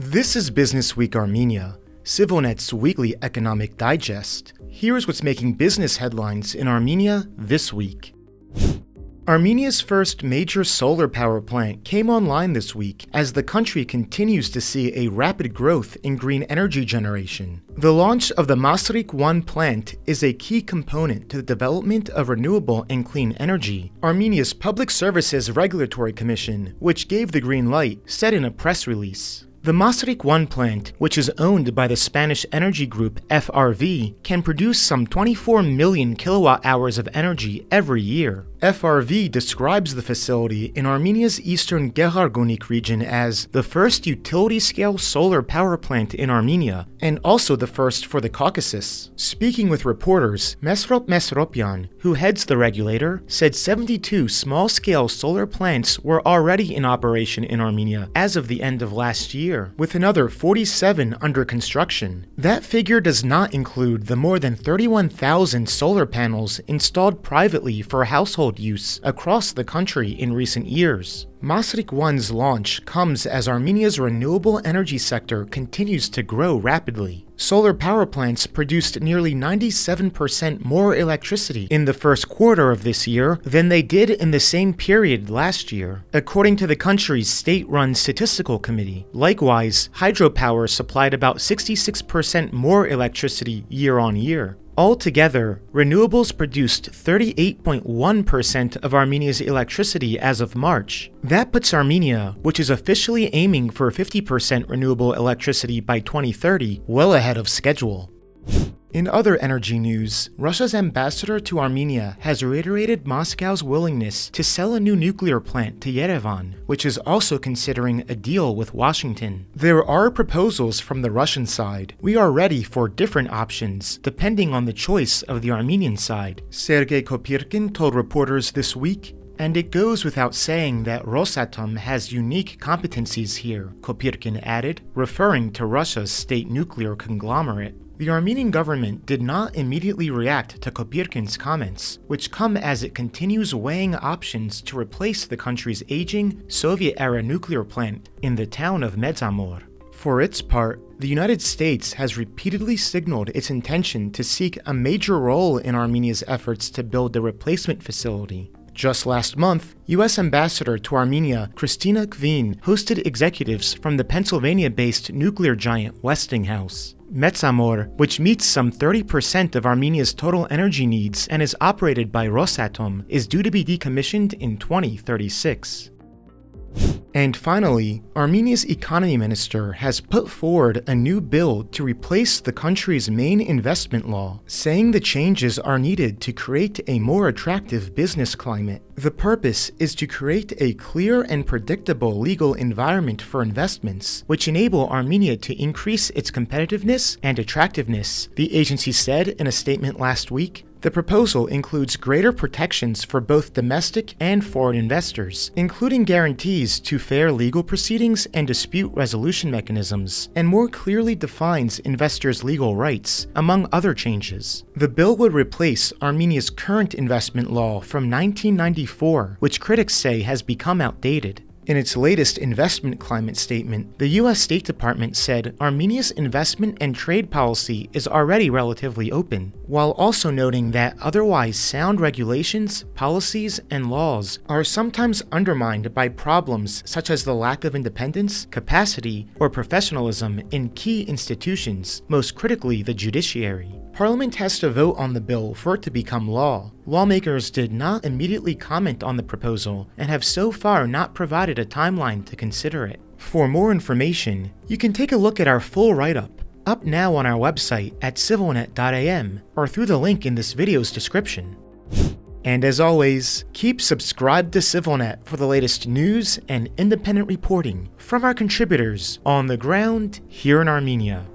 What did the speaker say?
This is Business Week Armenia, CivilNet's weekly economic digest. Here's what's making business headlines in Armenia this week. Armenia's first major solar power plant came online this week as the country continues to see a rapid growth in green energy generation. The launch of the Masrik 1 plant is a key component to the development of renewable and clean energy. Armenia's Public Services Regulatory Commission, which gave the green light, said in a press release. The Masrik 1 plant, which is owned by the Spanish energy group FRV, can produce some 24 million kilowatt-hours of energy every year. FRV describes the facility in Armenia's eastern Geghargunik region as the first utility-scale solar power plant in Armenia, and also the first for the Caucasus. Speaking with reporters, Mesrop Mesropyan, who heads the regulator, said 72 small-scale solar plants were already in operation in Armenia as of the end of last year, with another 47 under construction. That figure does not include the more than 31,000 solar panels installed privately for household use across the country in recent years. Masrik 1's launch comes as Armenia's renewable energy sector continues to grow rapidly. Solar power plants produced nearly 97% more electricity in the first quarter of this year than they did in the same period last year, according to the country's state-run statistical committee. Likewise, hydropower supplied about 66% more electricity year on year. Altogether, renewables produced 38.1% of Armenia's electricity as of March. That puts Armenia, which is officially aiming for 50% renewable electricity by 2030, well ahead of schedule. In other energy news, Russia's ambassador to Armenia has reiterated Moscow's willingness to sell a new nuclear plant to Yerevan, which is also considering a deal with Washington. There are proposals from the Russian side. We are ready for different options, depending on the choice of the Armenian side, Sergei Kopyrkin told reporters this week. And it goes without saying that Rosatom has unique competencies here, Kopyrkin added, referring to Russia's state nuclear conglomerate. The Armenian government did not immediately react to Kopyrkin's comments, which come as it continues weighing options to replace the country's aging Soviet-era nuclear plant in the town of Medzamor. For its part, the United States has repeatedly signaled its intention to seek a major role in Armenia's efforts to build the replacement facility. Just last month, U.S. Ambassador to Armenia Christina Kvin hosted executives from the Pennsylvania-based nuclear giant Westinghouse. Medzamor, which meets some 30% of Armenia's total energy needs and is operated by Rosatom, is due to be decommissioned in 2036. And finally, Armenia's economy minister has put forward a new bill to replace the country's main investment law, saying the changes are needed to create a more attractive business climate. The purpose is to create a clear and predictable legal environment for investments, which enable Armenia to increase its competitiveness and attractiveness, the agency said in a statement last week. The proposal includes greater protections for both domestic and foreign investors, including guarantees to fair legal proceedings and dispute resolution mechanisms, and more clearly defines investors' legal rights, among other changes. The bill would replace Armenia's current investment law from 1994, which critics say has become outdated. In its latest investment climate statement, the U.S. State Department said Armenia's investment and trade policy is already relatively open, while also noting that otherwise sound regulations, policies, and laws are sometimes undermined by problems such as the lack of independence, capacity, or professionalism in key institutions, most critically the judiciary. Parliament has to vote on the bill for it to become law. Lawmakers did not immediately comment on the proposal and have so far not provided a timeline to consider it. For more information, you can take a look at our full write-up, up now on our website at CivilNet.am or through the link in this video's description. And as always, keep subscribed to CivilNet for the latest news and independent reporting from our contributors on the ground here in Armenia.